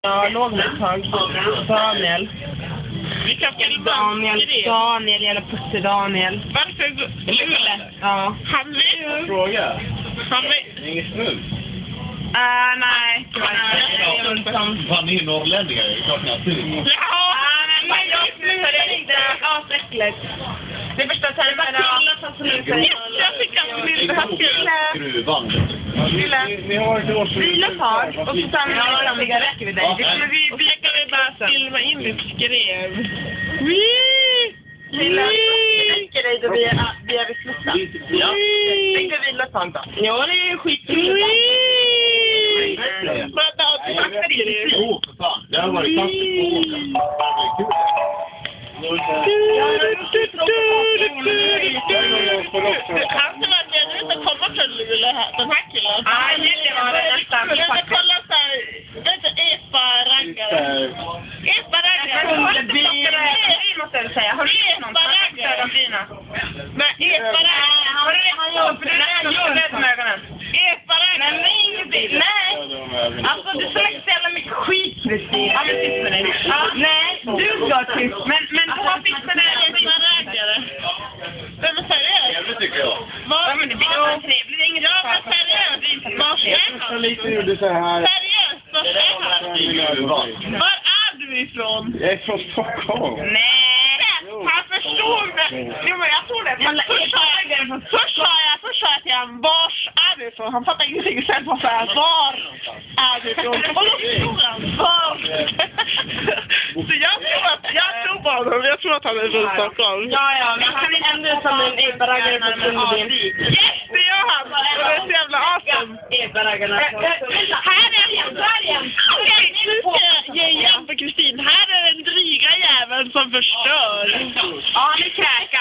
Ja, lågmättag. Daniel. Vilka filmer? Daniel eller Putte Daniel. Varför Lule? Ja. Hamlet? Fråga. Hamlet? Ingen snus? Nej. Fan, ni är norrlänningar. Det är klart ni har snus. Ja! Men jag snusar inte. Asäckligt. Det är första termerna. Jag fick att vi inte har Skruvan. Ni har inte års... Vilatag. Och så sen räcker vi dig. Vi kan väl bara filma in ditt skrev. Räcker dig då vi är vid slutet. Ja. Tänk dig vilatag då. Ja, det är skitkul. För fan. Det har varit klassiskt på åken. Han som var det inte komma från Luleå här, den här killen. Nej, det var det nästan. Jag kolla såhär, det heter Epa-raggare. Epa-raggare. Det måste jag säga. Har du sett någon? Epa-raggare. Nej, Epa-raggare. Han gör med ögonen. Epa-raggare. Nej. Alltså, du ska inte ställa mycket skit, Kristin. Ja, men tyst med dig. Nej, du ska tyst. Men vad fick med dig? Epa-raggare. Nej, men seriöst. Det tycker jag. Ja, men det blir ju trevligt. Det är inget Ja, men seriöst. Vad är han? Lite gjorde så här. Seriöst, vad är han? Var är du ifrån? Jag är från Stockholm. Nej. Han förstod det. Jo, men jag tror det. Först sa jag till honom, vars är du ifrån? Han fattar ingenting. Sen sa jag, var är du ifrån? Och då förstod han, var? Så jag tror på honom. Jag tror att han är från Stockholm. Ja, men han är ändå som en epa-raggare från Sunderbyn. Yes, det gör han. Och det är så jävla awesome. Epa-raggarna. Här är igen. Nu ska jag ge igen för Kristin. Här är den dryga jäveln som förstör. Ja, han är kräka.